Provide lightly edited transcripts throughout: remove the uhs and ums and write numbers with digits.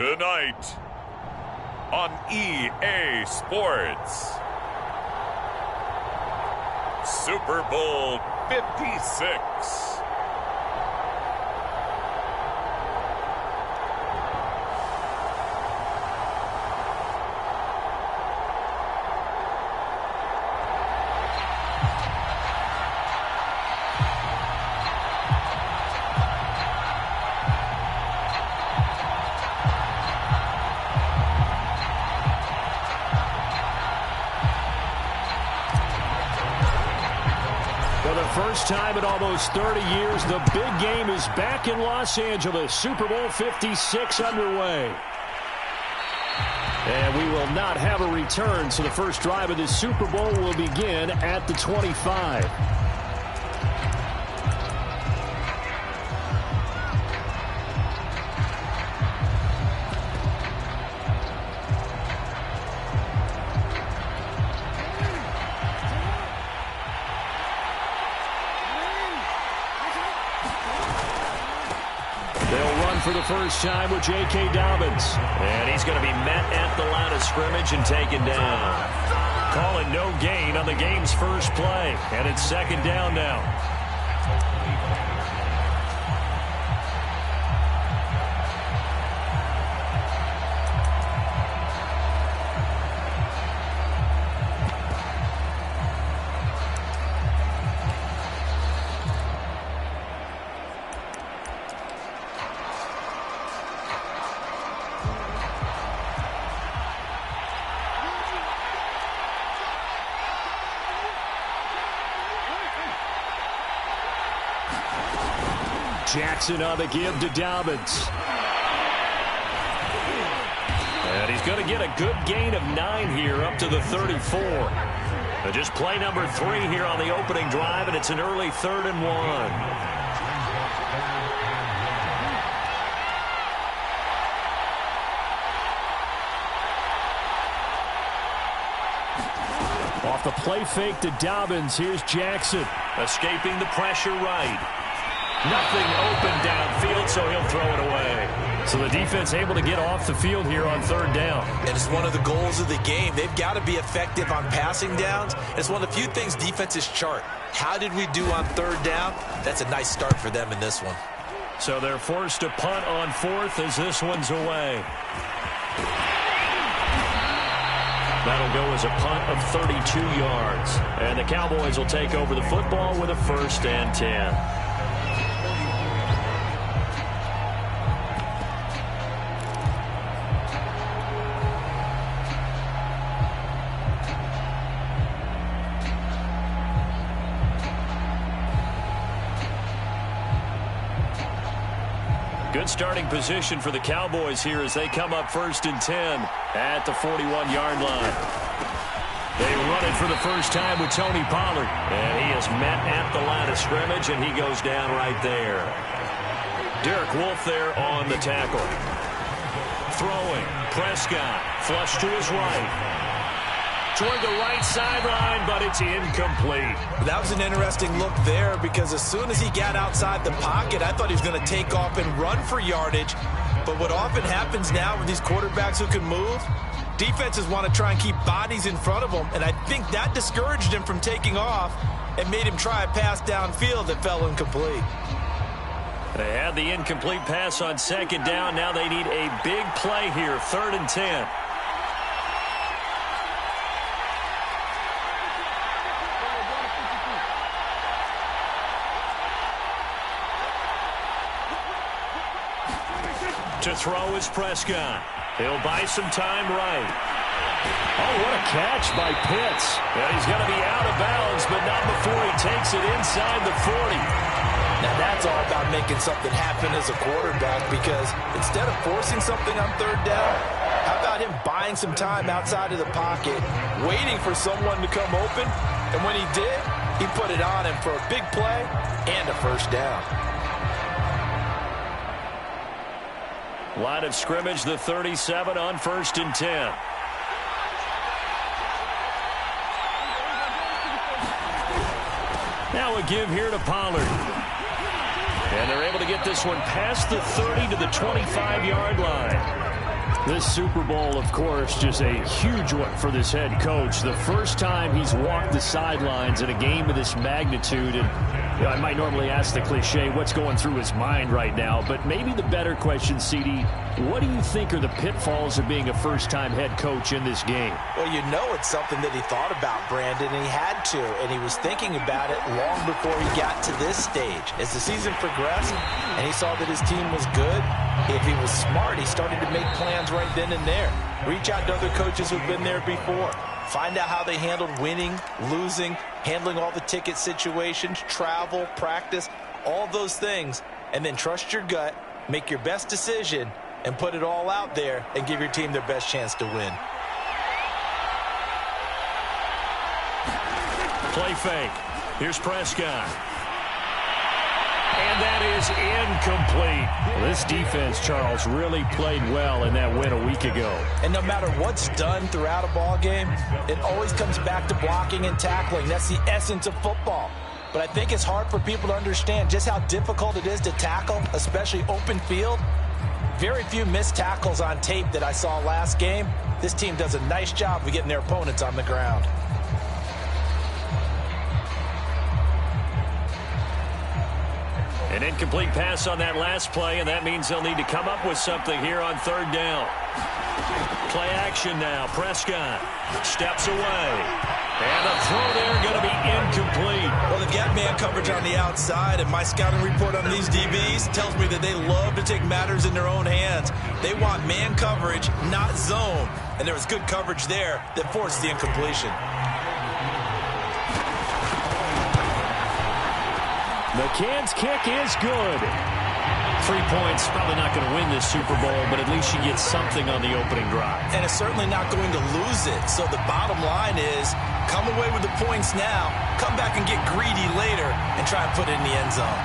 Tonight on EA Sports, Super Bowl 56. First time in almost 30 years, the big game is back in Los Angeles. Super Bowl 56 underway. And we will not have a return, so the first drive of this Super Bowl will begin at the 25. For the first time with J.K. Dobbins. And he's going to be met at the line of scrimmage and taken down. Calling no gain on the game's first play. And it's second down now. Jackson on the give to Dobbins. And he's going to get a good gain of 9 here up to the 34. Just play number 3 here on the opening drive, and it's an early 3rd and 1. Off the play fake to Dobbins, here's Jackson. Escaping the pressure right. Nothing open downfield, so he'll throw it away. So the defense able to get off the field here on 3rd down. And it's one of the goals of the game. They've got to be effective on passing downs. It's one of the few things defenses chart. How did we do on 3rd down? That's a nice start for them in this one. So they're forced to punt on 4th as this one's away. That'll go as a punt of 32 yards. And the Cowboys will take over the football with a 1st and 10. Good starting position for the Cowboys here as they come up 1st and 10 at the 41-yard line. They run it for the first time with Tony Pollard. And he is met at the line of scrimmage, and he goes down right there. Derek Wolfe there on the tackle. Throwing. Prescott. Flush to his right. Toward the right sideline, but it's incomplete. That was an interesting look there because as soon as he got outside the pocket, I thought he was going to take off and run for yardage. But what often happens now with these quarterbacks who can move, defenses want to try and keep bodies in front of them, and I think that discouraged him from taking off and made him try a pass downfield that fell incomplete. They had the incomplete pass on 2nd down. Now they need a big play here, 3rd and 10. To throw is Prescott. He'll buy some time right. Oh, what a catch by Pitts. And he's going to be out of bounds, but not before he takes it inside the 40. Now that's all about making something happen as a quarterback because instead of forcing something on 3rd down, how about him buying some time outside of the pocket, waiting for someone to come open, and when he did, he put it on him for a big play and a 1st down. Line of scrimmage, the 37 on 1st and 10. Now a give here to Pollard. And they're able to get this one past the 30 to the 25-yard line. This Super Bowl, of course, just a huge one for this head coach. The first time he's walked the sidelines in a game of this magnitude. And I might normally ask the cliche, what's going through his mind right now? But maybe the better question, CD, what do you think are the pitfalls of being a first-time head coach in this game? Well, you know it's something that he thought about, Brandon, and he had to. And he was thinking about it long before he got to this stage. As the season progressed and he saw that his team was good, if he was smart, he started to make plans right then and there. Reach out to other coaches who've been there before. Find out how they handled winning, losing, handling all the ticket situations, travel, practice, all those things. And then trust your gut, make your best decision, and put it all out there and give your team their best chance to win. Play fake. Here's Prescott. And that is incomplete. Well, this defense, Charles, really played well in that win a week ago. And no matter what's done throughout a ball game, it always comes back to blocking and tackling. That's the essence of football. But I think it's hard for people to understand just how difficult it is to tackle, especially open field. Very few missed tackles on tape that I saw last game. This team does a nice job of getting their opponents on the ground. An incomplete pass on that last play, and that means they'll need to come up with something here on third down. Play action now. Prescott steps away. And the throw there going to be incomplete. Well, they've got man coverage on the outside, and my scouting report on these DBs tells me that they love to take matters in their own hands. They want man coverage, not zone. And there was good coverage there that forced the incompletion. McCann's kick is good. 3 points, probably not going to win this Super Bowl, but at least you get something on the opening drive. And it's certainly not going to lose it. So the bottom line is, come away with the points now, come back and get greedy later, and try and put it in the end zone.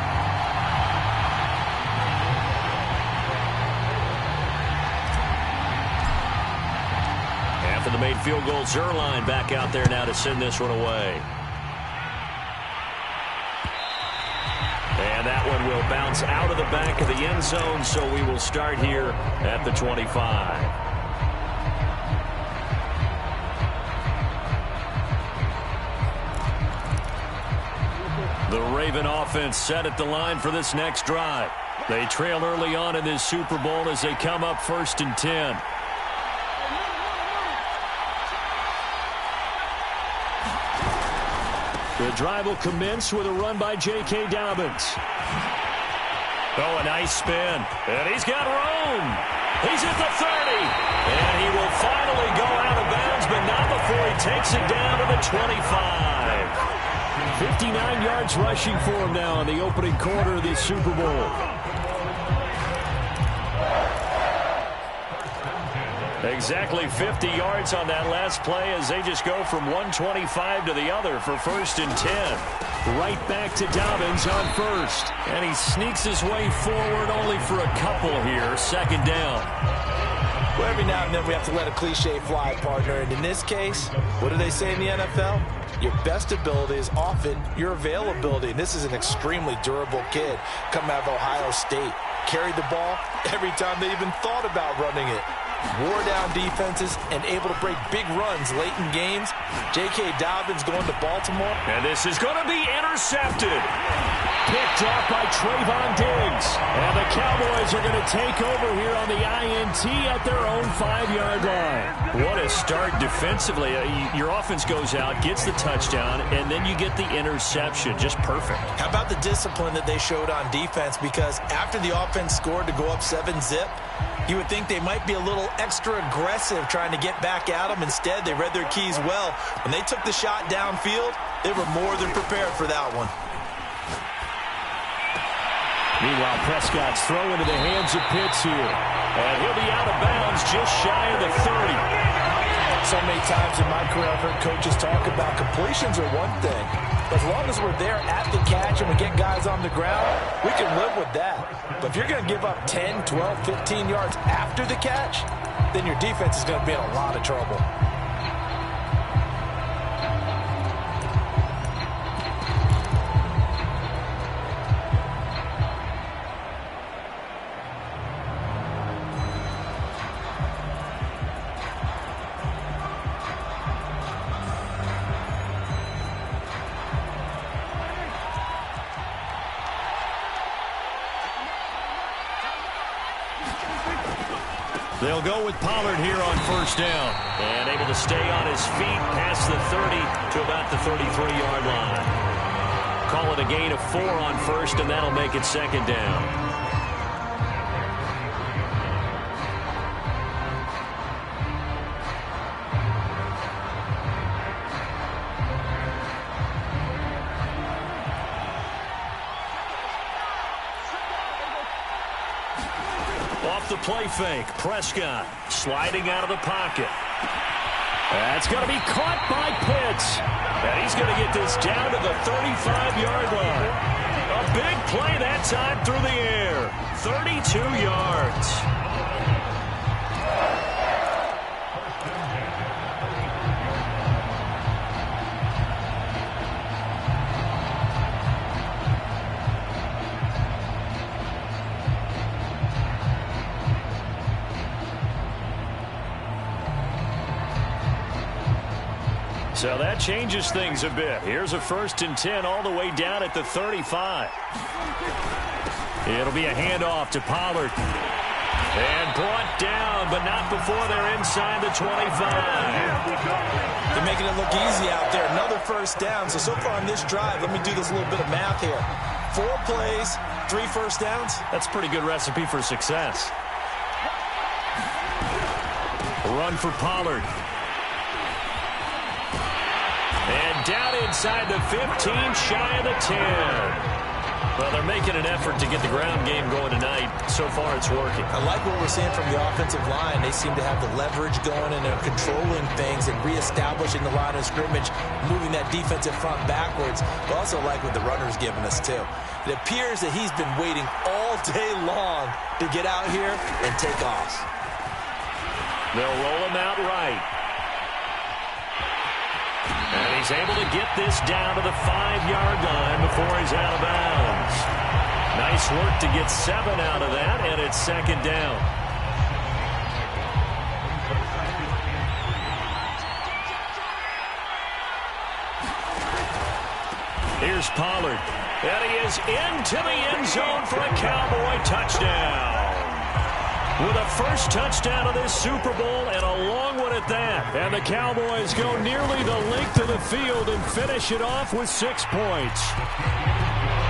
After the made field goal, Zuerlein back out there now to send this one away. And that one will bounce out of the back of the end zone, so we will start here at the 25. The Raven offense set at the line for this next drive. They trail early on in this Super Bowl as they come up 1st and 10. The drive will commence with a run by J.K. Dobbins. Oh, a nice spin. And he's got room. He's at the 30. And he will finally go out of bounds, but not before he takes it down to the 25. 59 yards rushing for him now in the opening quarter of this Super Bowl. Exactly 50 yards on that last play as they just go from 125 to the other for 1st and 10. Right back to Dobbins on first. And he sneaks his way forward only for a couple here. 2nd down. Well, every now and then we have to let a cliche fly, partner. And in this case, what do they say in the NFL? Your best ability is often your availability. And this is an extremely durable kid coming out of Ohio State. Carried the ball every time they even thought about running it. Wore down defenses and able to break big runs late in games. J.K. Dobbins going to Baltimore. And this is going to be intercepted. Picked off by Trayvon Diggs. And the Cowboys are going to take over here on the INT at their own 5-yard line. What a start defensively. Your offense goes out, gets the touchdown, and then you get the interception. Just perfect. How about the discipline that they showed on defense? Because after the offense scored to go up 7-zip, you would think they might be a little extra aggressive trying to get back at them. Instead, they read their keys well. When they took the shot downfield, they were more than prepared for that one. Meanwhile, Prescott's throw into the hands of Pitts here. And he'll be out of bounds just shy of the 30. So many times in my career, I've heard coaches talk about completions are one thing. But as long as we're there at the catch and we get guys on the ground, we can live with that. But if you're going to give up 10, 12, 15 yards after the catch, then your defense is going to be in a lot of trouble. They'll go with Pollard here on first down. And able to stay on his feet past the 30 to about the 33-yard line. Call it a gain of 4 on first, and that'll make it second down. Off the play fake, Prescott sliding out of the pocket. That's going to be caught by Pitts. And he's going to get this down to the 35-yard line. A big play that time through the air. 32 yards. So that changes things a bit. Here's a 1st and 10 all the way down at the 35. It'll be a handoff to Pollard. And brought down, but not before they're inside the 25. They're making it look easy out there. Another first down. So far on this drive, let me do this little bit of math here. 4 plays, 3 first downs. That's a pretty good recipe for success. Run for Pollard. And down inside the 15, shy of the 10. Well, they're making an effort to get the ground game going tonight. So far, it's working. I like what we're seeing from the offensive line. They seem to have the leverage going, and they're controlling things and reestablishing the line of scrimmage, moving that defensive front backwards. But also like what the runner's giving us, too. It appears that he's been waiting all day long to get out here and take off. They'll roll him out right. And he's able to get this down to the 5-yard line before he's out of bounds. Nice work to get 7 out of that, and it's second down. Here's Pollard. And he is into the end zone for a Cowboy touchdown. With a first touchdown of this Super Bowl, and a long one at that. And the Cowboys go nearly the length of the field and finish it off with 6 points.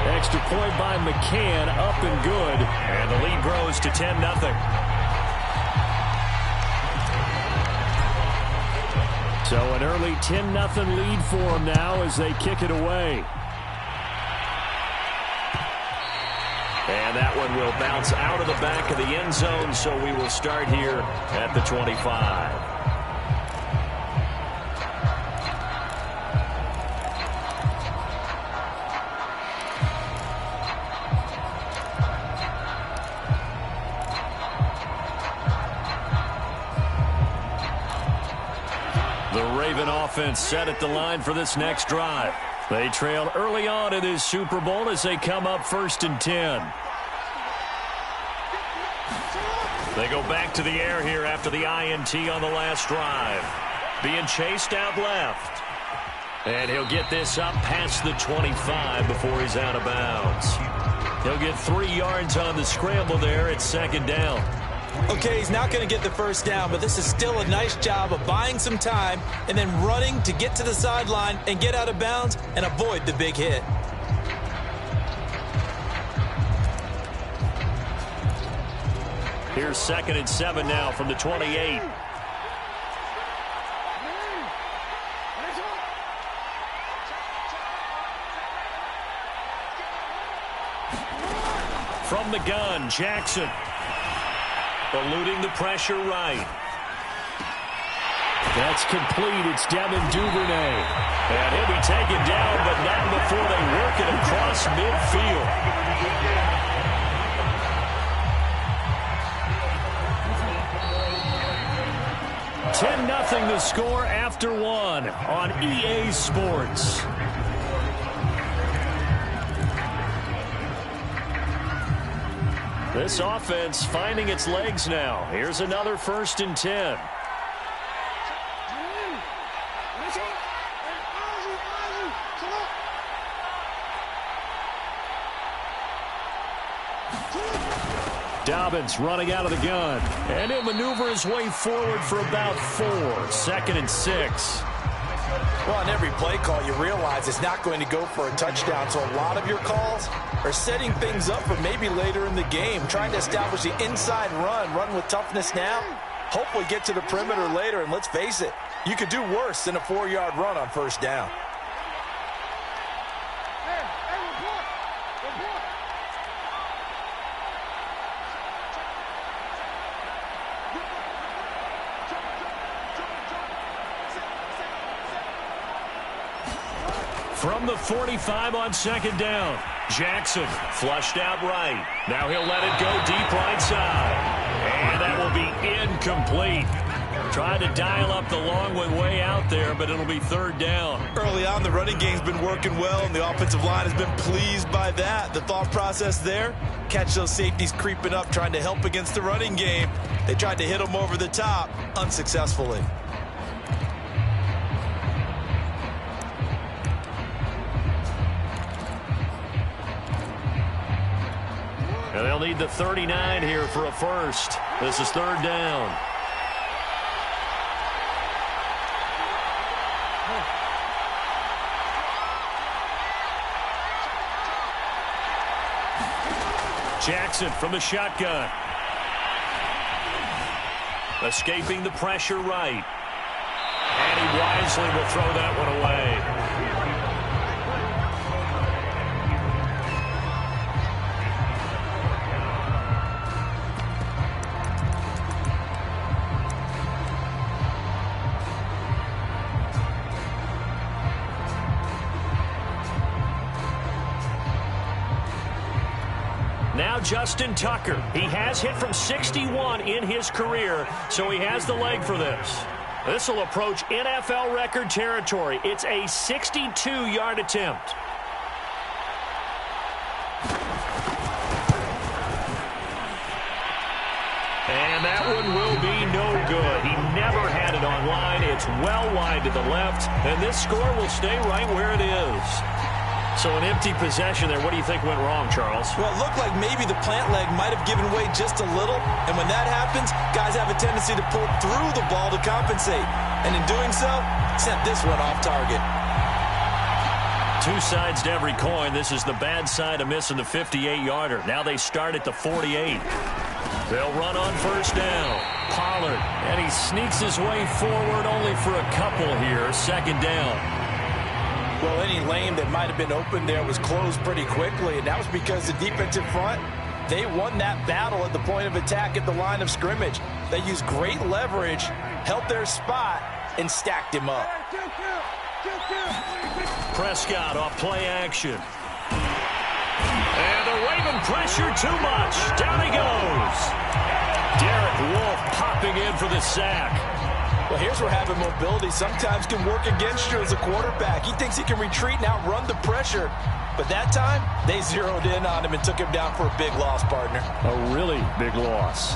Extra point by McCann, up and good. And the lead grows to 10-0. So an early 10-0 lead for them now as they kick it away. And that one will bounce out of the back of the end zone, so we will start here at the 25. The Raven offense set at the line for this next drive. They trailed early on in this Super Bowl as they come up 1st and 10. They go back to the air here after the INT on the last drive. Being chased out left. And he'll get this up past the 25 before he's out of bounds. He'll get 3 yards on the scramble there at second down. Okay, he's not going to get the first down, but this is still a nice job of buying some time and then running to get to the sideline and get out of bounds and avoid the big hit. Here's 2nd and 7 now from the 28. From the gun, Jackson. Eluding the pressure right. That's complete. It's Devin Duvernay. And he'll be taken down, but not before they work it across midfield. 10-0 the score after 1 on EA Sports. This offense finding its legs now. Here's another 1st and 10. Dobbins running out of the gun. And he'll maneuver his way forward for about 4. 2nd and 6. Well, on every play call, you realize it's not going to go for a touchdown. So a lot of your calls are setting things up for maybe later in the game, trying to establish the inside run with toughness now. Hopefully get to the perimeter later, and let's face it, you could do worse than a 4-yard run on 1st down. From the 45 on 2nd down, Jackson flushed out right. Now he'll let it go deep right side. And that will be incomplete. Tried to dial up the long one way out there, but it'll be 3rd down. Early on, the running game's been working well, and the offensive line has been pleased by that. The thought process there, catch those safeties creeping up, trying to help against the running game. They tried to hit them over the top, unsuccessfully. And they'll need the 39 here for a first. This is 3rd down. Jackson from the shotgun. Escaping the pressure right. And he wisely will throw that one away. Now Justin Tucker. He has hit from 61 in his career, so he has the leg for this. This will approach NFL record territory. It's a 62-yard attempt. And that one will be no good. He never had it on line. It's well wide to the left, and this score will stay right where it is. So an empty possession there. What do you think went wrong, Charles? Well, it looked like maybe the plant leg might have given way just a little. And when that happens, guys have a tendency to pull through the ball to compensate. And in doing so, sent this one off target. Two sides to every coin. This is the bad side of missing the 58-yarder. Now they start at the 48. They'll run on 1st down. Pollard, and he sneaks his way forward only for a couple here. 2nd down. Well, any lane that might have been open there was closed pretty quickly, and that was because the defensive front, they won that battle at the point of attack at the line of scrimmage. They used great leverage, held their spot, and stacked him up. Prescott off play action. And the Raven pressure too much. Down he goes. Derek Wolfe popping in for the sack. Well, here's where having mobility sometimes can work against you as a quarterback. He thinks he can retreat and outrun the pressure. But that time, they zeroed in on him and took him down for a big loss, partner. A really big loss.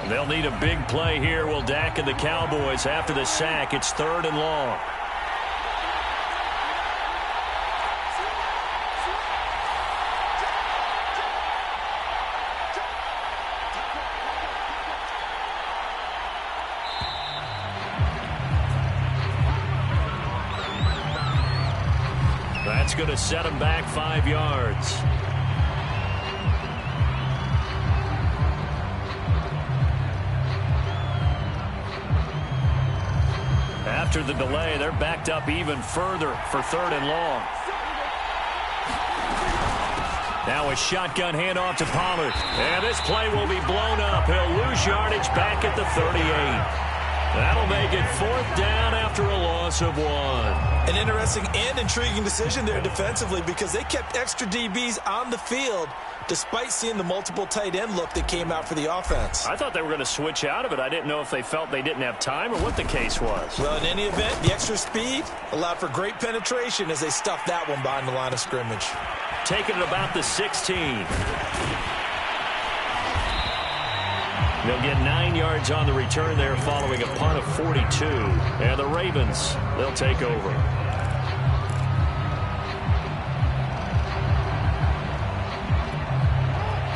They'll need a big play here. Will Dak and the Cowboys after the sack. It's 3rd and long. That's going to set him back 5 yards. After the delay, they're backed up even further for 3rd and long. Now a shotgun handoff to Pollard. And this play will be blown up. He'll lose yardage back at the 38. That'll make it 4th down after a loss of 1. An interesting and intriguing decision there defensively because they kept extra DBs on the field despite seeing the multiple tight end look that came out for the offense. I thought they were going to switch out of it. I didn't know if they felt they didn't have time or what the case was. Well, in any event, the extra speed allowed for great penetration as they stuffed that one behind the line of scrimmage. Taking it about the 16. They'll get 9 yards on the return there following a punt of 42. And the Ravens, they'll take over.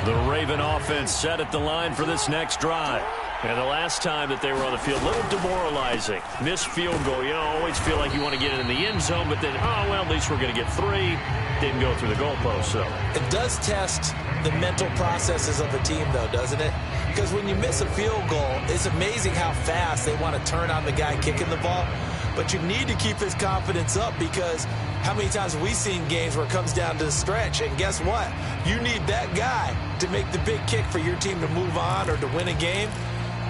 The Raven offense set at the line for this next drive. And the last time that they were on the field, a little demoralizing. Missed field goal. You always feel like you want to get it in the end zone, but then, oh, well, at least we're going to get 3. Didn't go through the goalpost, so. It does test the mental processes of a team, though, doesn't it? Because when you miss a field goal, it's amazing how fast they want to turn on the guy kicking the ball. But you need to keep his confidence up, because how many times have we seen games where it comes down to the stretch, and guess what? You need that guy to make the big kick for your team to move on or to win a game.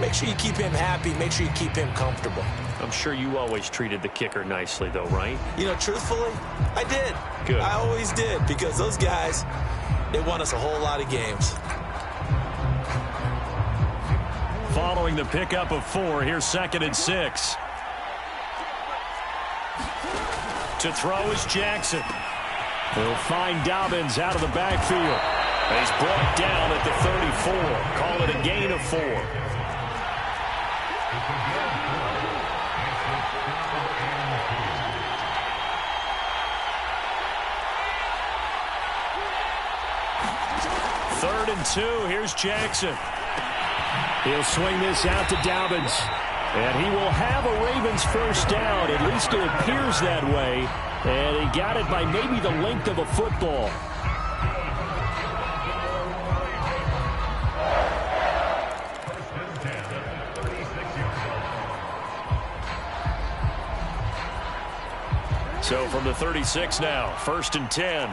Make sure you keep him happy. Make sure you keep him comfortable. I'm sure you always treated the kicker nicely, though, right? You know, truthfully, I did. Good. I always did, because those guys, they won us a whole lot of games. Following the pickup of 4, here's 2nd and 6. To throw is Jackson. He'll find Dobbins out of the backfield. He's brought down at the 34. Call it a gain of 4. Third and 2. Here's Jackson. He'll swing this out to Dobbins. And he will have a Ravens first down. At least it appears that way. And he got it by maybe the length of a football. So from the 36 now, 1st and 10.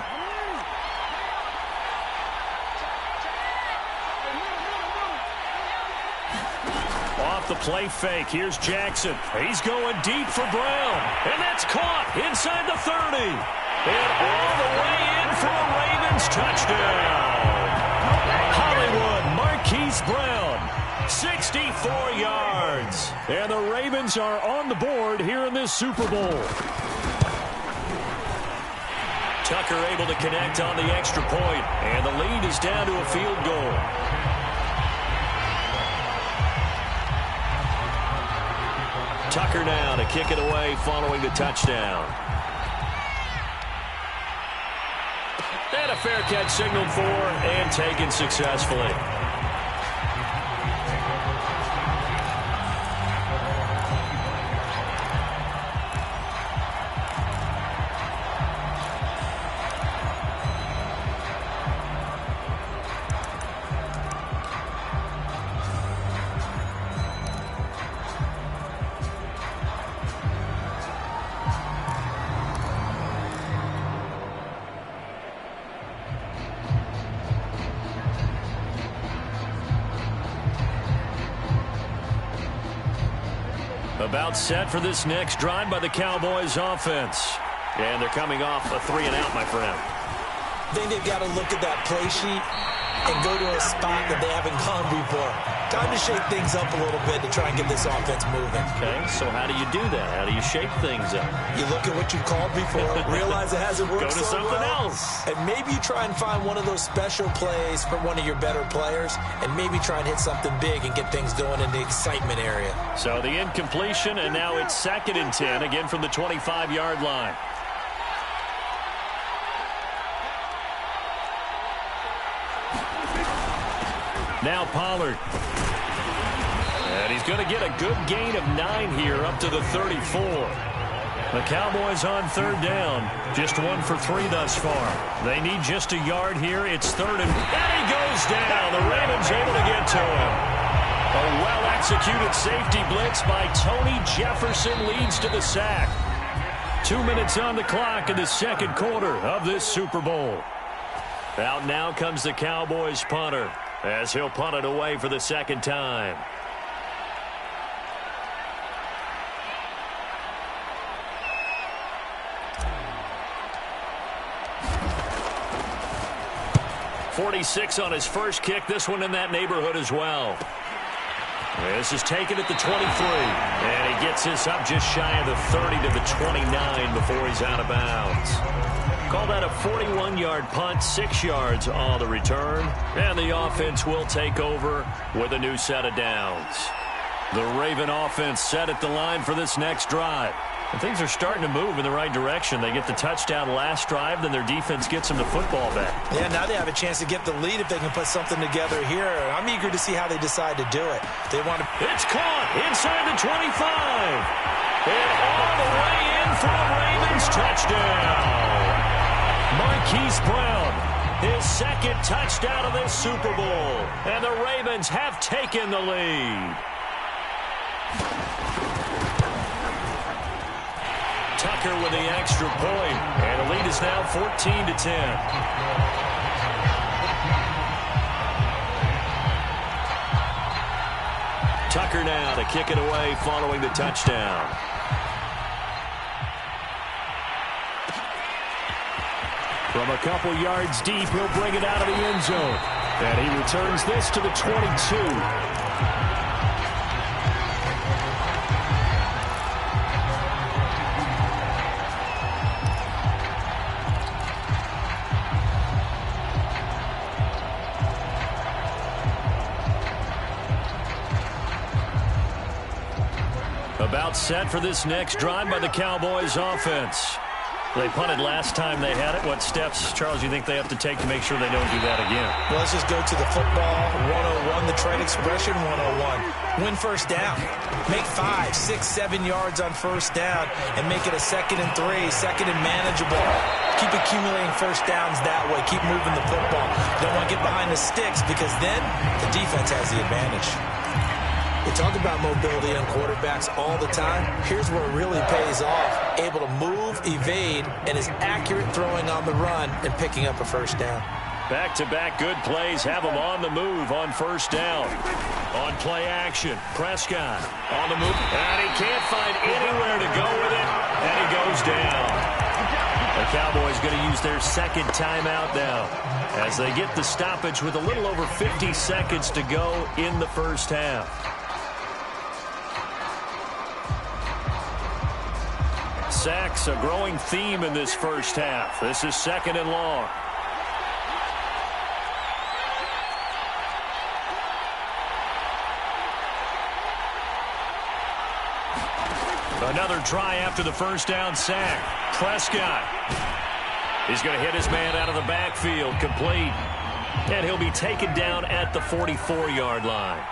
Off the play fake, here's Jackson. He's going deep for Brown. And that's caught inside the 30. And all the way in for a Ravens touchdown. Hollywood Marquise Brown, 64 yards. And the Ravens are on the board here in this Super Bowl. Tucker able to connect on the extra point, and the lead is down to a field goal. Tucker now to kick it away following the touchdown. And a fair catch signaled for and taken successfully. About set for this next drive by the Cowboys offense. And they're coming off a 3-and-out, my friend. I think they've got to look at that play sheet and go to a spot that they haven't gone before. Time to shake things up a little bit to try and get this offense moving. Okay, so how do you do that? How do you shake things up? You look at what you called before, realize it hasn't worked so well. Go to something else. And maybe you try and find one of those special plays from one of your better players, and maybe try and hit something big and get things going in the excitement area. So the incompletion, and now it's 2nd and 10, again from the 25-yard line. Now Pollard. And he's going to get a good gain of 9 here up to the 34. The Cowboys on 3rd down. Just 1 for 3 thus far. They need just a yard here. It's 3rd and he goes down. The Ravens able to get to him. A well-executed safety blitz by Tony Jefferson leads to the sack. 2 minutes on the clock in the 2nd quarter of this Super Bowl. Out now comes the Cowboys punter, as he'll punt it away for the 2nd time. .46 on his first kick. This one in that neighborhood as well. This is taken at the 23. And he gets this up just shy of the 30 to the 29 before he's out of bounds. Call that a 41-yard punt, 6 yards on the return. And the offense will take over with a new set of downs. The Raven offense set at the line for this next drive. And things are starting to move in the right direction. They get the touchdown last drive, then their defense gets them the football back. Yeah, now they have a chance to get the lead if they can put something together here. I'm eager to see how they decide to do it. They want to. It's caught inside the 25. And all the way in for a Ravens touchdown. Marquise Brown, his second touchdown of this Super Bowl. And the Ravens have taken the lead. Tucker with the extra point, and the lead is now 14-10. Tucker now to kick it away following the touchdown. From a couple yards deep, he'll bring it out of the end zone. And he returns this to the 22. About set for this next drive by the Cowboys offense. They punted last time they had it. What steps, Charles, you think they have to take to make sure they don't do that again? Well, let's just go to the football 101, the trade expression 101. Win first down. Make 5, 6, 7 yards on first down and make it a 2nd and 3, 2nd and manageable. Keep accumulating first downs that way. Keep moving the football. You don't want to get behind the sticks because then the defense has the advantage. We talk about mobility on quarterbacks all the time. Here's where it really pays off. Able to move, evade, and is accurate throwing on the run and picking up a first down. Back-to-back good plays have them on the move on first down. On play action, Prescott on the move. And he can't find anywhere to go with it, and he goes down. The Cowboys going to use their second timeout now as they get the stoppage with a little over 50 seconds to go in the first half. Sacks, a growing theme in this first half. This is 2nd and long. Another try after the first down sack. Prescott. He's going to hit his man out of the backfield. Complete. And he'll be taken down at the 44-yard line.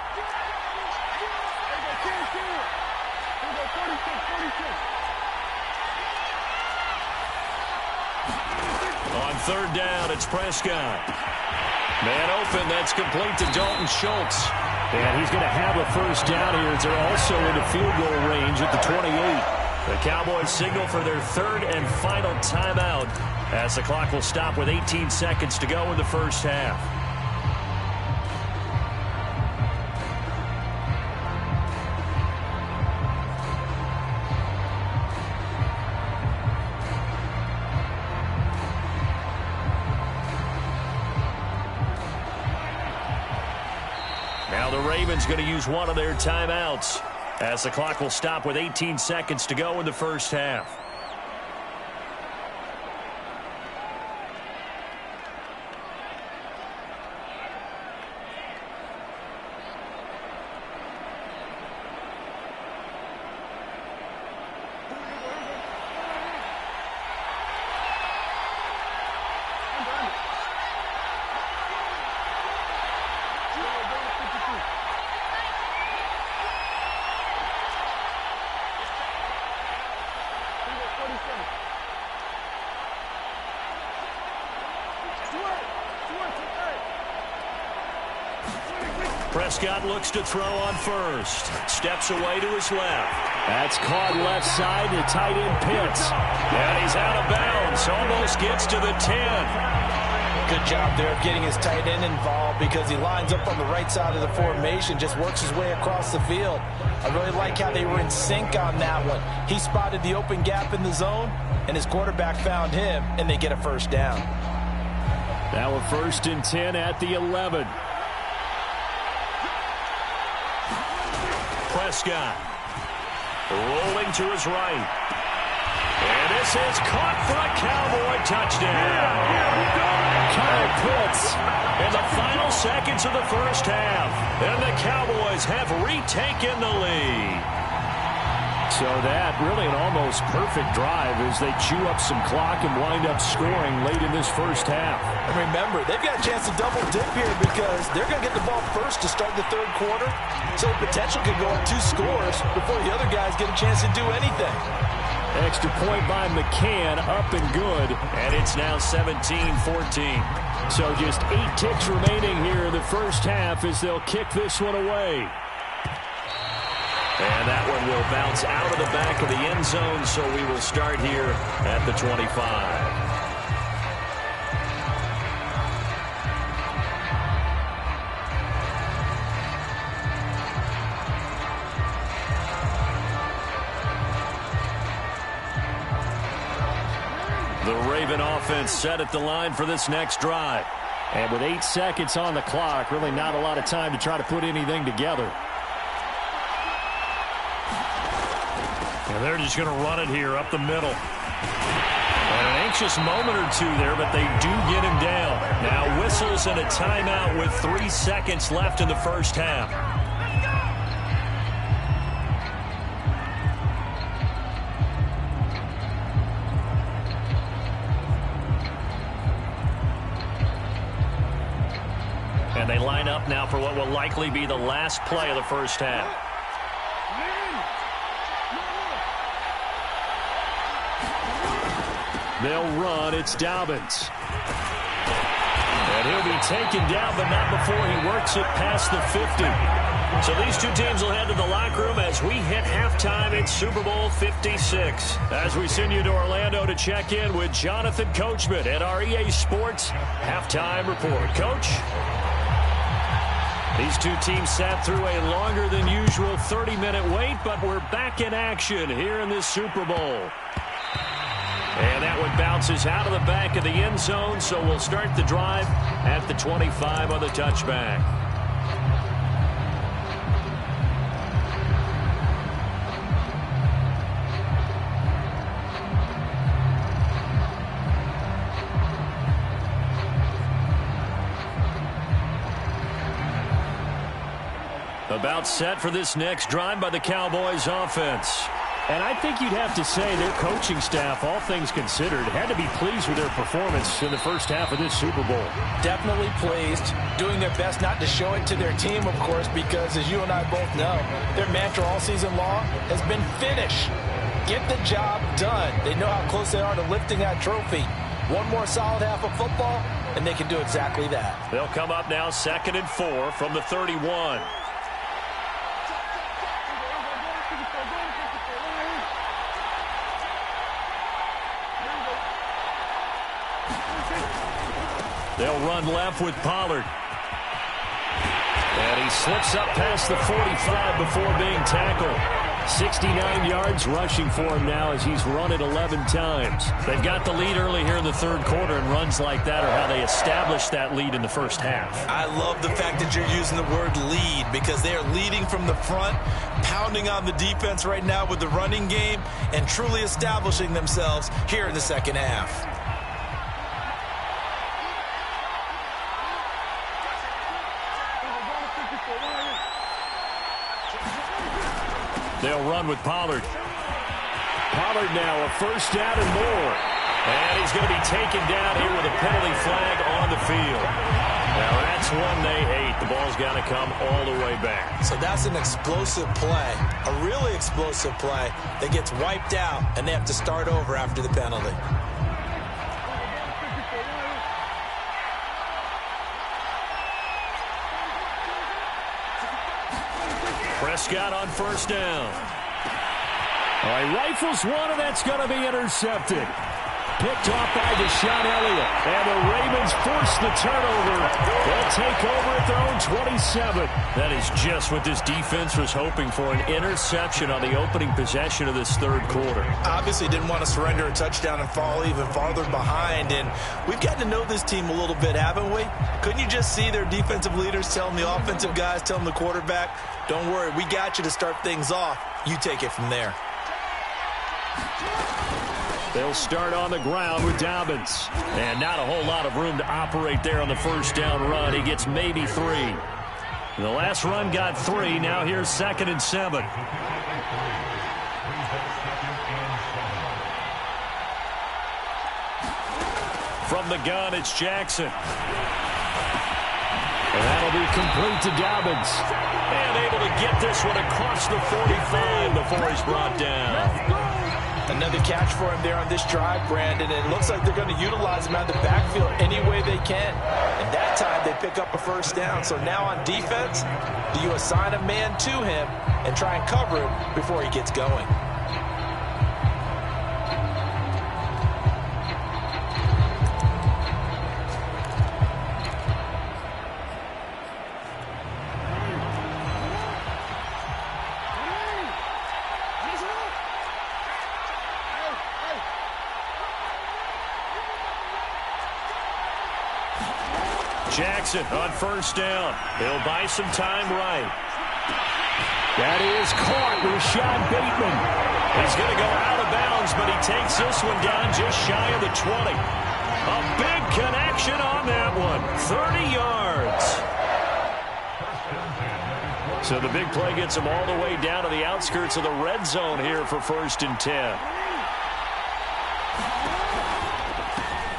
On third down, it's Prescott. Man open, that's complete to Dalton Schultz. And he's going to have a first down here as they're also in the field goal range at the 28. The Cowboys signal for their third and final timeout as the clock will stop with 18 seconds to go in the first half. Now the Ravens going to use one of their timeouts as the clock will stop with 18 seconds to go in the first half. Prescott looks to throw on first. Steps away to his left. That's caught left side to tight end Pitts. And he's out of bounds. Almost gets to the 10. Good job there of getting his tight end involved because he lines up on the right side of the formation, just works his way across the field. I really like how they were in sync on that one. He spotted the open gap in the zone, and his quarterback found him, and they get a first down. Now a 1st and 10 at the 11. Prescott rolling to his right. And this is caught for a Cowboy touchdown. Kyle Pitts. In the final seconds of the first half. And the Cowboys have retaken the lead. So that really an almost perfect drive as they chew up some clock and wind up scoring late in this first half. And remember, they've got a chance to double dip here because they're going to get the ball first to start the third quarter. So the potential could go up 2 scores before the other guys get a chance to do anything. Extra point by McCann, up and good. And it's now 17-14. So just 8 ticks remaining here in the first half as they'll kick this one away. And that one will bounce out of the back of the end zone, so we will start here at the 25. The Raven offense set at the line for this next drive. And with 8 seconds on the clock, really not a lot of time to try to put anything together. And they're just going to run it here up the middle. And an anxious moment or two there, but they do get him down. Now whistles and a timeout with 3 seconds left in the first half. And they line up now for what will likely be the last play of the first half. They'll run. It's Dobbins. And he'll be taken down, but not before he works it past the 50. So these two teams will head to the locker room as we hit halftime in Super Bowl 56. As we send you to Orlando to check in with Jonathan Coachman at our EA Sports Halftime Report. Coach? These two teams sat through a longer than usual 30-minute wait, but we're back in action here in this Super Bowl. And that one bounces out of the back of the end zone, so we'll start the drive at the 25 on the touchback. About set for this next drive by the Cowboys offense. And I think you'd have to say their coaching staff, all things considered, had to be pleased with their performance in the first half of this Super Bowl. Definitely pleased, doing their best not to show it to their team, of course, because as you and I both know, their mantra all season long has been finish. Get the job done. They know how close they are to lifting that trophy. One more solid half of football, and they can do exactly that. They'll come up now 2nd and 4 from the 31. They'll run left with Pollard. And he slips up past the 45 before being tackled. 69 yards rushing for him now as he's run it 11 times. They've got the lead early here in the third quarter, and runs like that are how they established that lead in the first half. I love the fact that you're using the word lead because they are leading from the front, pounding on the defense right now with the running game, and truly establishing themselves here in the second half. They'll run with Pollard. Pollard now a first down and more. And he's going to be taken down here with a penalty flag on the field. Now that's one they hate. The ball's got to come all the way back. So that's an explosive play, a really explosive play that gets wiped out, and they have to start over after the penalty. Prescott on first down. All right, rifles one, and that's going to be intercepted. Picked off by Deshaun Elliott. And the Ravens force the turnover. They'll take over at their own 27. That is just what this defense was hoping for, an interception on the opening possession of this third quarter. Obviously didn't want to surrender a touchdown and fall even farther behind. And we've gotten to know this team a little bit, haven't we? Couldn't you just see their defensive leaders telling the offensive guys, telling the quarterback, don't worry, we got you to start things off. You take it from there. They'll start on the ground with Dobbins. And not a whole lot of room to operate there on the first down run. He gets maybe 3. The last run got 3. Now here's 2nd and 7. From the gun, it's Jackson. And that'll be complete to Dobbins. And able to get this one across the 45 before he's brought down. Another catch for him there on this drive, Brandon. And it looks like they're going to utilize him out of the backfield any way they can. And that time they pick up a first down. So now on defense, do you assign a man to him and try and cover him before he gets going? Jackson on first down. He'll buy some time right. That is caught. Rashad Bateman. He's going to go out of bounds, but he takes this one down just shy of the 20. A big connection on that one. 30 yards. So the big play gets him all the way down to the outskirts of the red zone here for 1st and 10.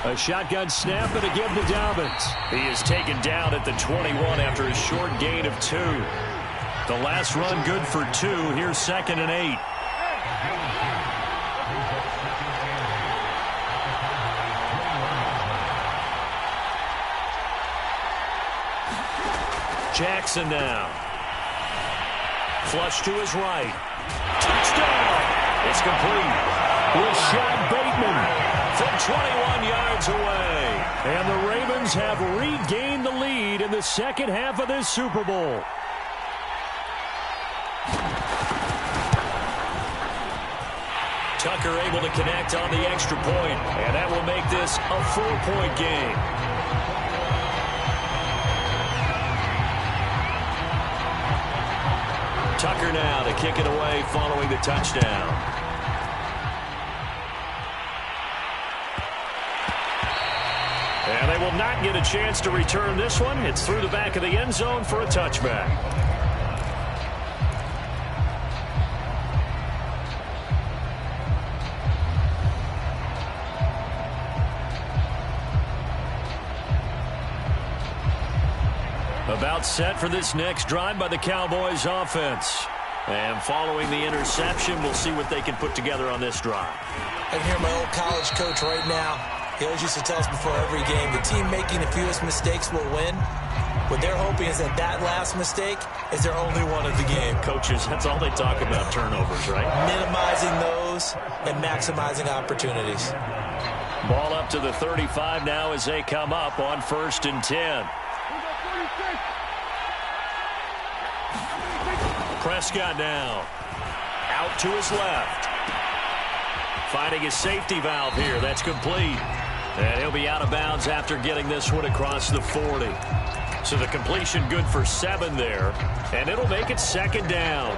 A shotgun snap and again to Dobbins. He is taken down at the 21 after a short gain of 2. The last run good for 2. Here's 2nd and 8. Jackson now. Flush to his right. Touchdown! It's complete. Rashad Bateman from 21 yards away. And the Ravens have regained the lead in the second half of this Super Bowl. Tucker able to connect on the extra point, and that will make this a 4-point game. Tucker now to kick it away following the touchdown. And they will not get a chance to return this one. It's through the back of the end zone for a touchback. About set for this next drive by the Cowboys offense. And following the interception, we'll see what they can put together on this drive. I can hear my old college coach right now. He always used to tell us before every game, the team making the fewest mistakes will win. What they're hoping is that that last mistake is their only one of the game. Coaches, that's all they talk about, turnovers, right? Minimizing those and maximizing opportunities. Ball up to the 35 now as they come up on 1st and 10. Prescott now. Out to his left. Finding his safety valve here. That's complete. And he'll be out of bounds after getting this one across the 40. So the completion good for 7 there. And it'll make it 2nd down.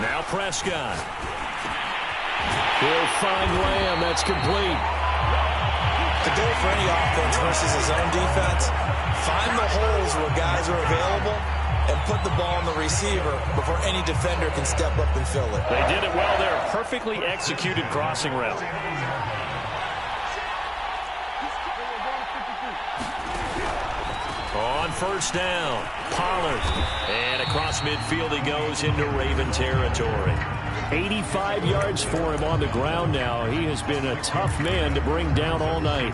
Now Prescott. He'll find Lamb. That's complete. The goal for any offense versus his own defense, find the holes where guys are available and put the ball on the receiver before any defender can step up and fill it. They did it well there. Perfectly executed crossing route. On 1st down, Pollard. And across midfield he goes into Raven territory. 85 yards for him on the ground now. He has been a tough man to bring down all night.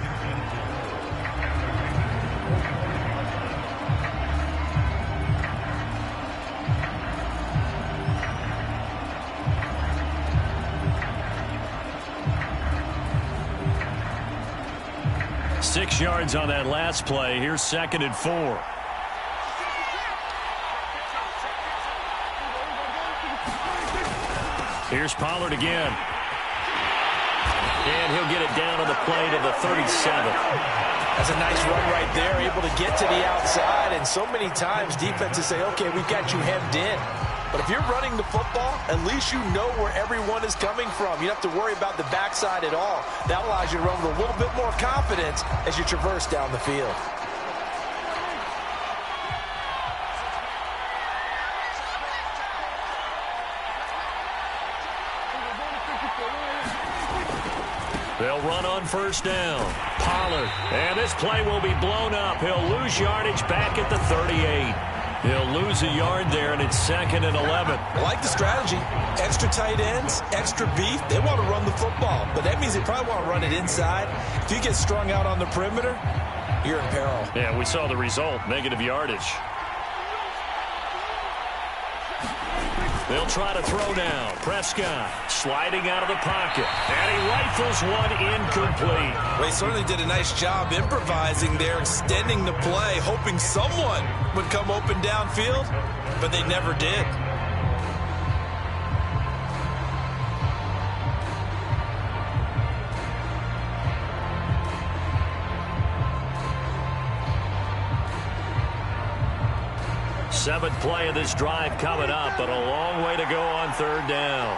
Six yards on that last play. Here's 2nd and 4. Here's Pollard again. And he'll get it down on the play to the 37. That's a nice run right there, able to get to the outside. And so many times defenses say, okay, we've got you hemmed in. But if you're running the football, at least you know where everyone is coming from. You don't have to worry about the backside at all. That allows you to run with a little bit more confidence as you traverse down the field. They'll run on first down. Pollard. And this play will be blown up. He'll lose yardage back at the 38. He'll lose a yard there, and it's 2nd and 11. I like the strategy. Extra tight ends, extra beef. They want to run the football, but that means they probably want to run it inside. If you get strung out on the perimeter, you're in peril. Yeah, we saw the result, negative yardage. They'll try to throw now. Prescott sliding out of the pocket. And he rifles one incomplete. Well, he certainly did a nice job improvising there, extending the play, hoping someone would come open downfield, but they never did. Seventh play of this drive coming up, but a long way to go on third down.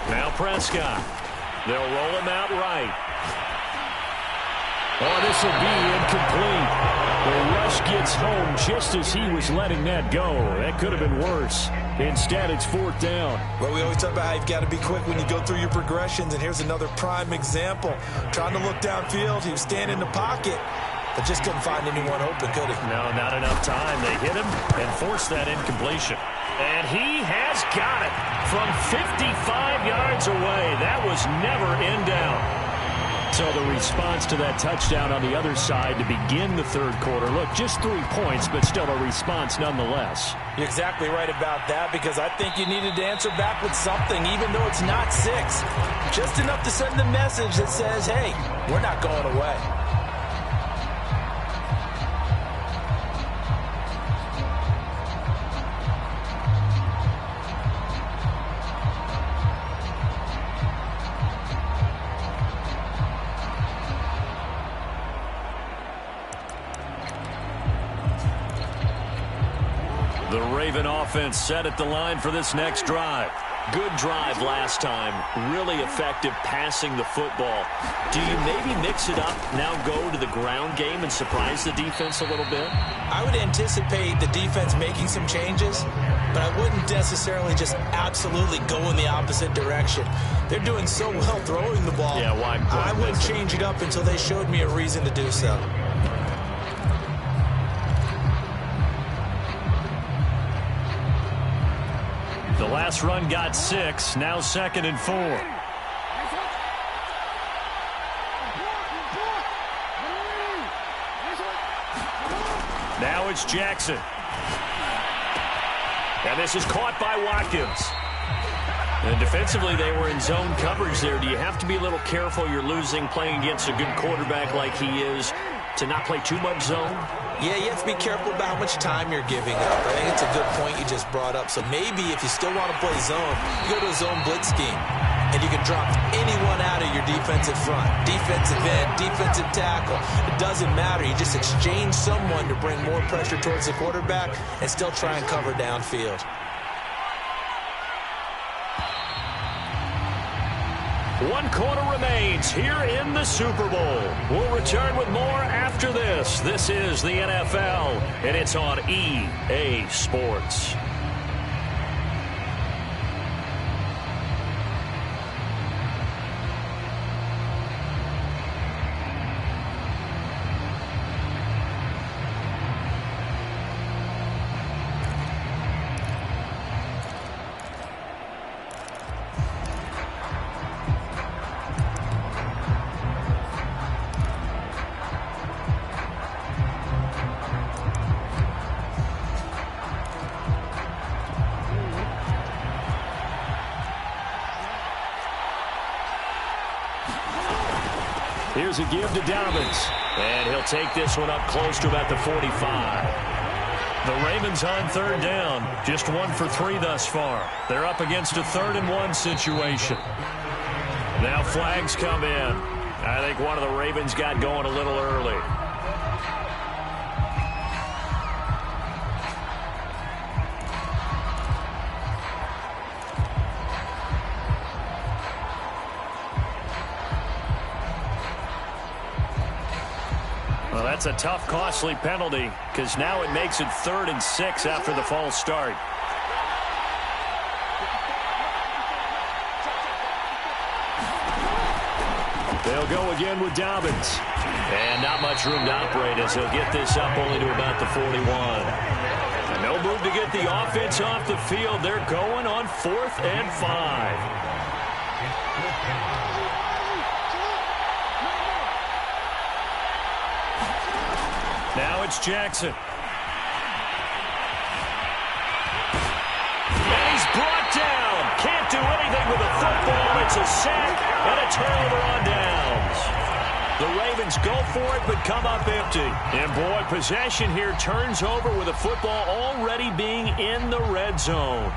Now Prescott. They'll roll him out right. Oh, this will be incomplete. The rush gets home just as he was letting that go. That could have been worse. Instead, it's 4th down. Well, we always talk about how you've got to be quick when you go through your progressions, and here's another prime example. Trying to look downfield, he was standing in the pocket, but just couldn't find anyone open, could he? No, not enough time. They hit him and forced that incompletion. And he has got it from 55 yards away. That was never in doubt. So the response to that touchdown on the other side to begin the third quarter. Look, just 3 points, but still a response nonetheless. You're exactly right about that, because I think you needed to answer back with something, even though it's not 6. Just enough to send the message that says, hey, we're not going away. The Raven offense set at the line for this next drive. Good drive last time. Really effective passing the football. Do you maybe mix it up, now go to the ground game and surprise the defense a little bit? I would anticipate the defense making some changes, but I wouldn't necessarily just absolutely go in the opposite direction. They're doing so well throwing the ball. Yeah, why I wouldn't change it up until they showed me a reason to do so. The last run got 6, now 2nd and 4. Now it's Jackson. And this is caught by Watkins. And defensively, they were in zone coverage there. Do you have to be a little careful? You're losing playing against a good quarterback like he is to not play too much zone? Yeah, you have to be careful about how much time you're giving up. I think it's a good point you just brought up. So maybe if you still want to play zone, you go to a zone blitz scheme, and you can drop anyone out of your defensive front. Defensive end, defensive tackle. It doesn't matter. You just exchange someone to bring more pressure towards the quarterback and still try and cover downfield. One quarter remains here in the Super Bowl. We'll return with more after this. This is the NFL, and it's on EA Sports. Here's a give to Dobbins. And he'll take this one up close to about the 45. The Ravens on third down, just 1 for 3 thus far. They're up against a 3rd-and-1 situation. Now flags come in. I think one of the Ravens got going a little early. Well, that's a tough, costly penalty because now it makes it 3rd and 6 after the false start. They'll go again with Dobbins. And not much room to operate as he'll get this up only to about the 41. And no move to get the offense off the field. They're going on 4th and 5. Now it's Jackson. And he's brought down. Can't do anything with the football. It's a sack and a turnover on downs. The Ravens go for it but come up empty. And boy, possession here turns over with the football already being in the red zone.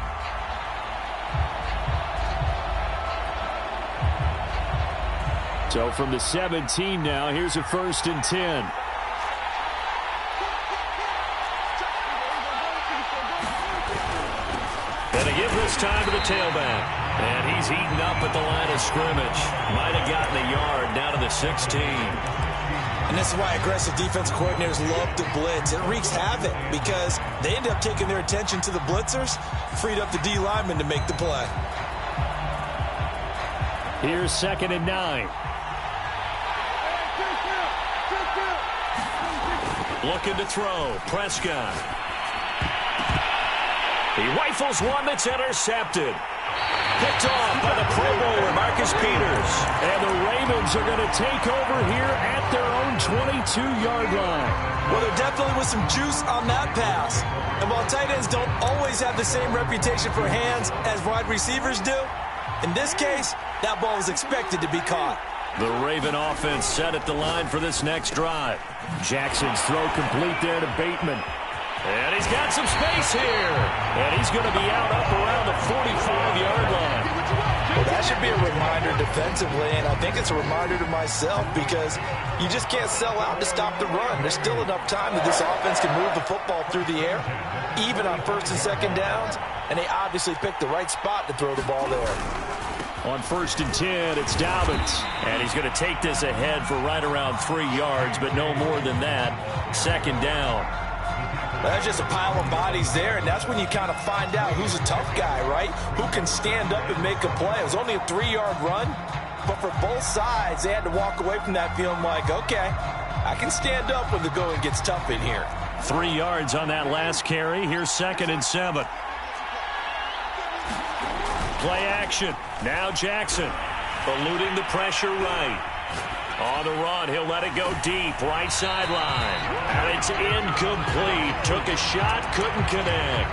So from the 17 now, here's a 1st and 10. And they give this time to the tailback. And he's eaten up at the line of scrimmage. Might have gotten a yard down to the 16. And this is why aggressive defensive coordinators love to blitz. It wreaks havoc because they end up taking their attention to the blitzers, freed up the D lineman to make the play. Here's 2nd and 9. Looking to throw. Prescott. He rifles one that's intercepted. Picked off by the Pro Bowler, Marcus Peters. And the Ravens are going to take over here at their own 22-yard line. Well, there definitely was some juice on that pass. And while tight ends don't always have the same reputation for hands as wide receivers do, in this case, that ball was expected to be caught. The Raven offense set at the line for this next drive. Jackson's throw complete there to Bateman. And he's got some space here. And he's going to be out up around the 45-yard line. Well, that should be a reminder defensively, and I think it's a reminder to myself because you just can't sell out to stop the run. There's still enough time that this offense can move the football through the air, even on 1st and 2nd downs, and they obviously picked the right spot to throw the ball there. On 1st and 10, it's Dobbins. And he's going to take this ahead for right around 3 yards, but no more than that. 2nd down. That's just a pile of bodies there, and that's when you kind of find out who's a tough guy, right? Who can stand up and make a play. It was only a 3-yard run, but for both sides, they had to walk away from that feeling like, okay, I can stand up when the going gets tough in here. 3 yards on that last carry. Here's 2nd and 7. Play action. Now Jackson eluding the pressure right. On the run, he'll let it go deep, right sideline. And it's incomplete. Took a shot, couldn't connect.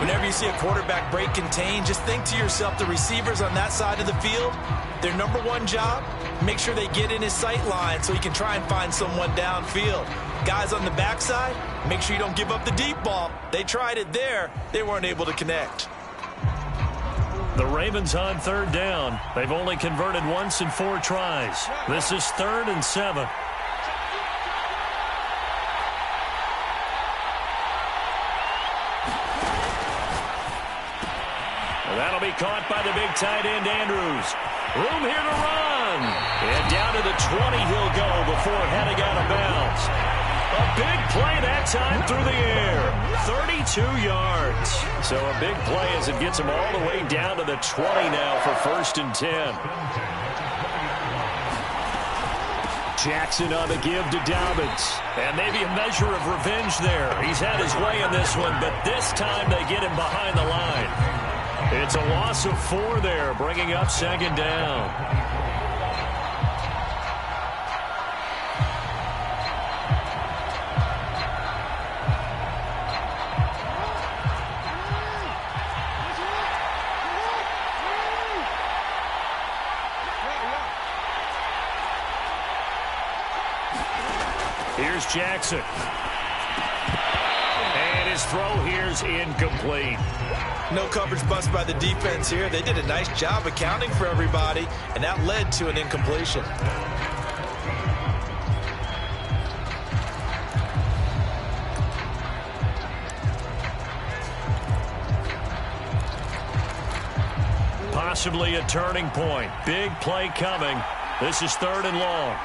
Whenever you see a quarterback break contain, just think to yourself, the receivers on that side of the field, their number one job, make sure they get in his sight line so he can try and find someone downfield. Guys on the backside, make sure you don't give up the deep ball. They tried it there. They weren't able to connect. The Ravens on 3rd down. They've only converted once in 4 tries. This is 3rd and 7. That'll be caught by the big tight end, Andrews. Room here to run. And down to the 20 he'll go before heading out of bounds. A big play that time through the air. 32 yards. So a big play as it gets him all the way down to the 20 now for 1st and 10. Jackson on the give to Dobbins. And maybe a measure of revenge there. He's had his way in this one, but this time they get him behind the line. It's a loss of 4 there, bringing up 2nd down. Here's Jackson. And his throw here's incomplete. No coverage bust by the defense here. They did a nice job accounting for everybody, and that led to an incompletion. Possibly a turning point. Big play coming. This is 3rd and long.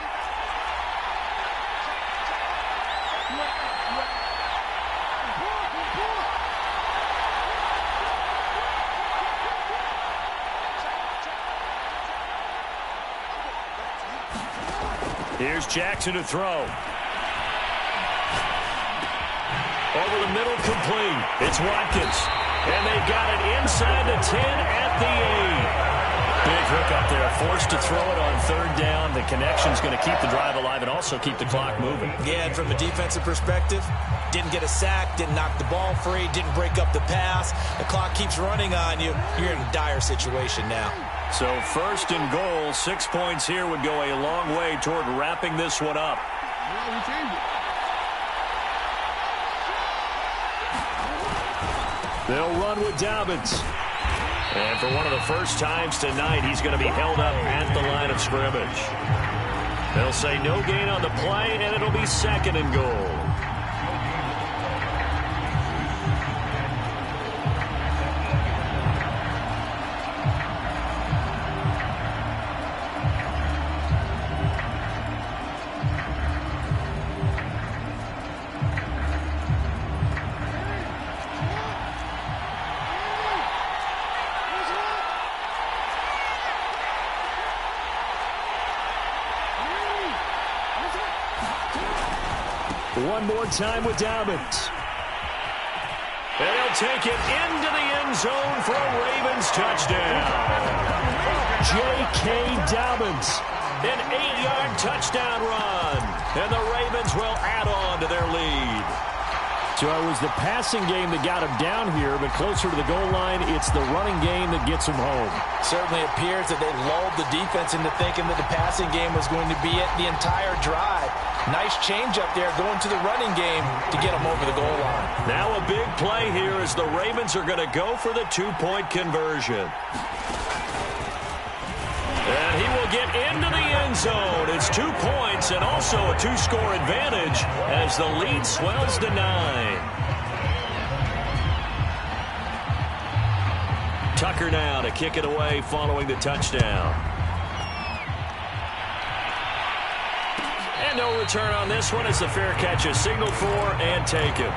Here's Jackson to throw. Over the middle, complete. It's Watkins. And they got it inside the 10 at the 8. Big hook up there. Forced to throw it on 3rd down. The connection's going to keep the drive alive and also keep the clock moving. Yeah, and from a defensive perspective, didn't get a sack, didn't knock the ball free, didn't break up the pass. The clock keeps running on you. You're in a dire situation now. So 1st and goal, 6 points here would go a long way toward wrapping this one up. They'll run with Dobbins. And for one of the first times tonight, he's going to be held up at the line of scrimmage. They'll say no gain on the play, and it'll be 2nd and goal. One more time with Dobbins. And he'll take it into the end zone for a Ravens touchdown. J.K. Dobbins. An 8-yard touchdown run. And the Ravens will add on to their lead. So it was the passing game that got him down here, but closer to the goal line, it's the running game that gets him home. Certainly appears that they lulled the defense into thinking that the passing game was going to be it the entire drive. Nice change up there going to the running game to get them over the goal line. Now a big play here as the Ravens are going to go for the 2-point conversion. And he will get into the end zone. It's 2 points and also a 2-score advantage as the lead swells to 9. Tucker now to kick it away following the touchdown. And no return on this one as the fair catch is signaled for and taken.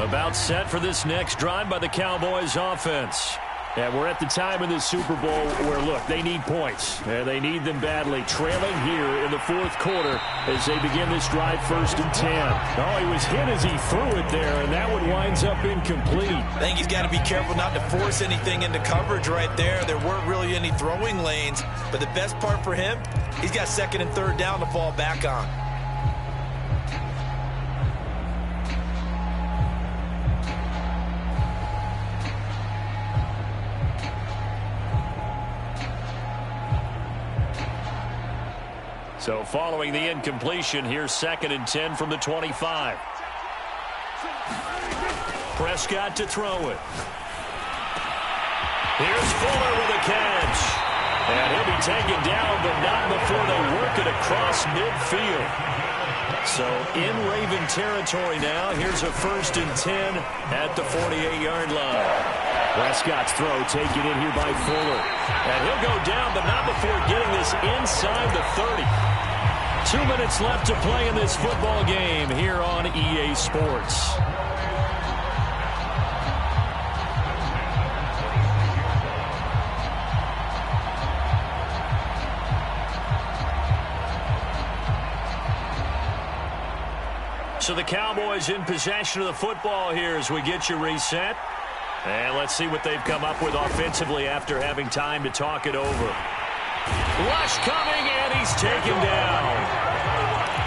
About set for this next drive by the Cowboys offense. And we're at the time in this Super Bowl where, look, they need points. And they need them badly. Trailing here in the 4th quarter as they begin this drive 1st and 10. Oh, he was hit as he threw it there, and that one winds up incomplete. I think he's got to be careful not to force anything into coverage right there. There weren't really any throwing lanes. But the best part for him, he's got 2nd and 3rd down to fall back on. So following the incompletion, here's 2nd and 10 from the 25. Prescott to throw it. Here's Fuller with a catch. And he'll be taken down, but not before they work it across midfield. So in Raven territory now, here's a 1st and 10 at the 48-yard line. Prescott's throw taken in here by Fuller. And he'll go down, but not before getting this inside the 30. 2 minutes left to play in this football game here on EA Sports. So the Cowboys in possession of the football here as we get you reset. And let's see what they've come up with offensively after having time to talk it over. Lush coming, and he's taken down.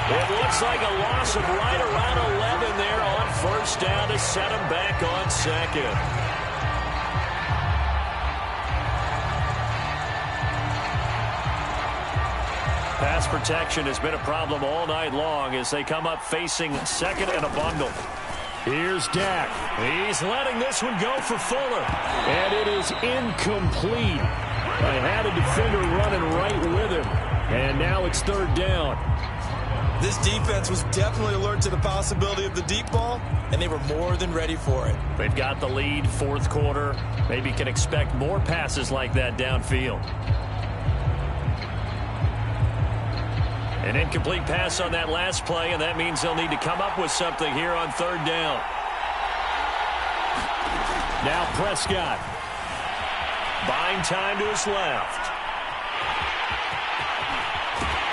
It looks like a loss of right around 11 there on first down to set him back on second. Pass protection has been a problem all night long as they come up facing second and a bundle. Here's Dak. He's letting this one go for Fuller. And it is incomplete. I had a defender running right with him. And now it's third down. This defense was definitely alert to the possibility of the deep ball, and they were more than ready for it. They've got the lead, fourth quarter. Maybe can expect more passes like that downfield. An incomplete pass on that last play, and that means they'll need to come up with something here on third down. Now Prescott. Buying time to his left.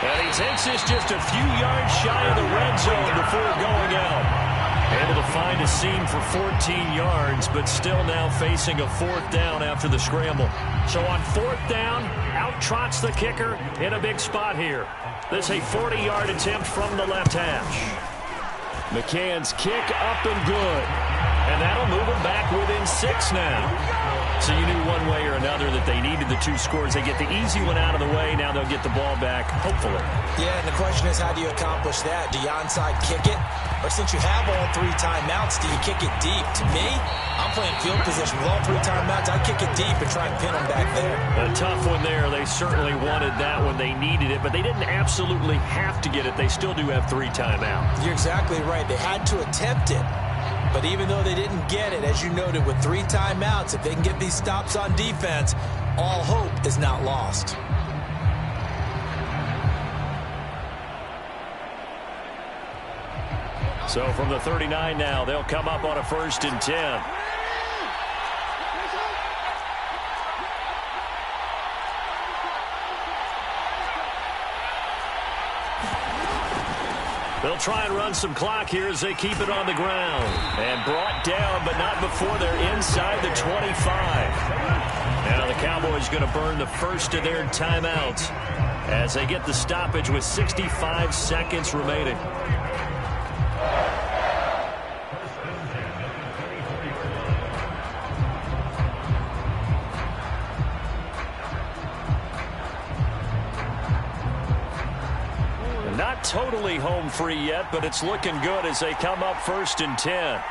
And he takes this just a few yards shy of the red zone before going out. Able to find a seam for 14 yards, but still now facing a fourth down after the scramble. So on fourth down, out trots the kicker in a big spot here. This is a 40-yard attempt from the left hash. McCann's kick up and good. And that'll move them back within 6 now. So you knew one way or another that they needed the 2 scores. They get the easy one out of the way. Now they'll get the ball back, hopefully. Yeah, and the question is, how do you accomplish that? Do you onside kick it? Or since you have all 3 timeouts, do you kick it deep? To me, I'm playing field position with all 3 timeouts. I kick it deep and try and pin them back there. A tough one there. They certainly wanted that when they needed it, but they didn't absolutely have to get it. They still do have 3 timeouts. You're exactly right. They had to attempt it. But even though they didn't get it, as you noted, with 3 timeouts, if they can get these stops on defense, all hope is not lost. So from the 39 now, they'll come up on a 1st and 10. They'll try and run some clock here as they keep it on the ground. And brought down, but not before they're inside the 25. Now the Cowboys going to burn the first of their timeouts as they get the stoppage with 65 seconds remaining. Not totally home free yet, but it's looking good as they come up 1st and 10.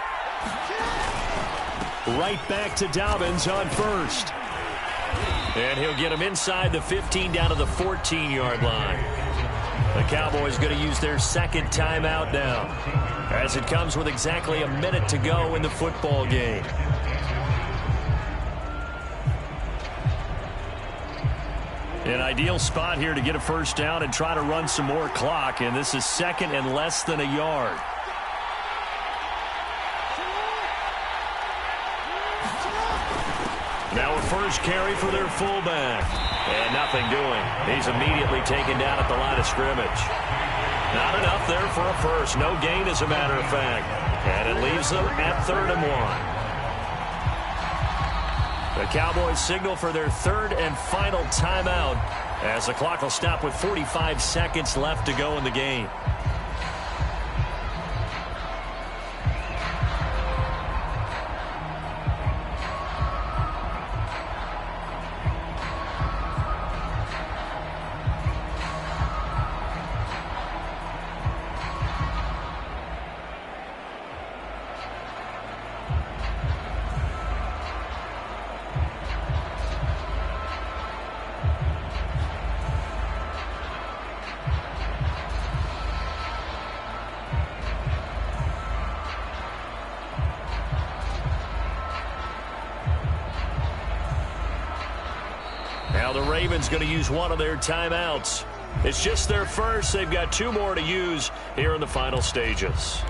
Right back to Dobbins on 1st. And he'll get him inside the 15 down to the 14-yard line. The Cowboys going to use their 2nd timeout now as it comes with exactly a minute to go in the football game. An ideal spot here to get a first down and try to run some more clock, and this is 2nd and less than a yard. Now a first carry for their fullback. And nothing doing. He's immediately taken down at the line of scrimmage. Not enough there for a first. No gain, as a matter of fact. And it leaves them at 3rd and 1. The Cowboys signal for their 3rd and final timeout as the clock will stop with 45 seconds left to go in the game. Now the Ravens going to use one of their timeouts. It's just their first. They've got 2 more to use here in the final stages.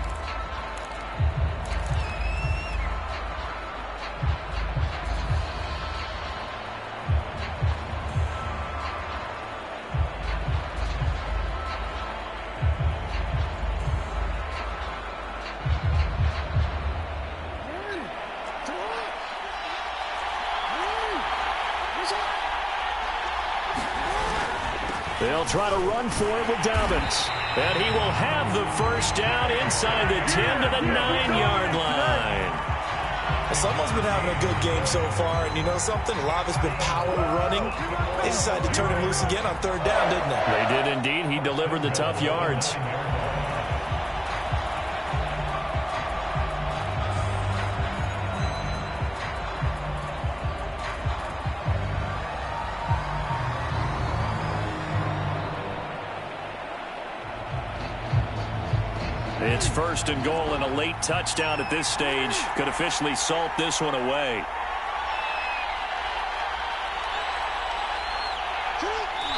They'll try to run for it with Dobbins. And he will have the first down inside the 10 to the 9-yard line. Someone's been having a good game so far, and you know something? A lot of it's been power running. They decided to turn him loose again on third down, didn't they? They did indeed. He delivered the tough yards. It's first and goal and a late touchdown at this stage. Could officially salt this one away.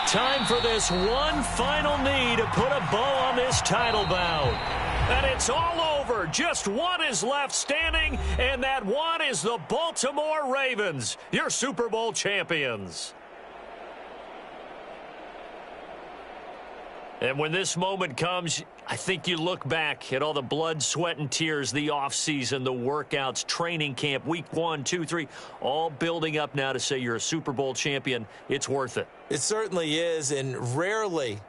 Time for this one final knee to put a bow on this title bout. And it's all over. Just one is left standing, and that one is the Baltimore Ravens, your Super Bowl champions. And when this moment comes, I think you look back at all the blood, sweat, and tears, the offseason, the workouts, training camp, week 1, 2, 3, all building up now to say you're a Super Bowl champion. It's worth it. It certainly is, and rarely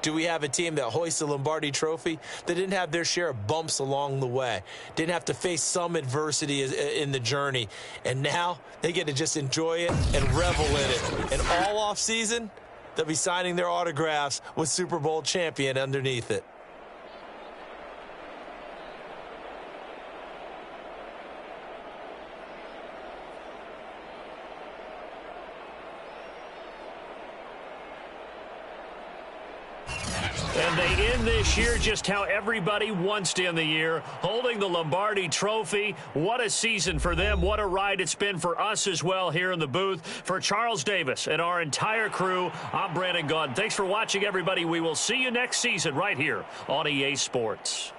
do we have a team that hoists the Lombardi Trophy that didn't have their share of bumps along the way, didn't have to face some adversity in the journey, and now they get to just enjoy it and revel in it. And all offseason, they'll be signing their autographs with Super Bowl champion underneath it. And they end this year just how everybody wants to end the year, holding the Lombardi Trophy. What a season for them. What a ride it's been for us as well here in the booth. For Charles Davis and our entire crew, I'm Brandon Gaudin. Thanks for watching, everybody. We will see you next season right here on EA Sports.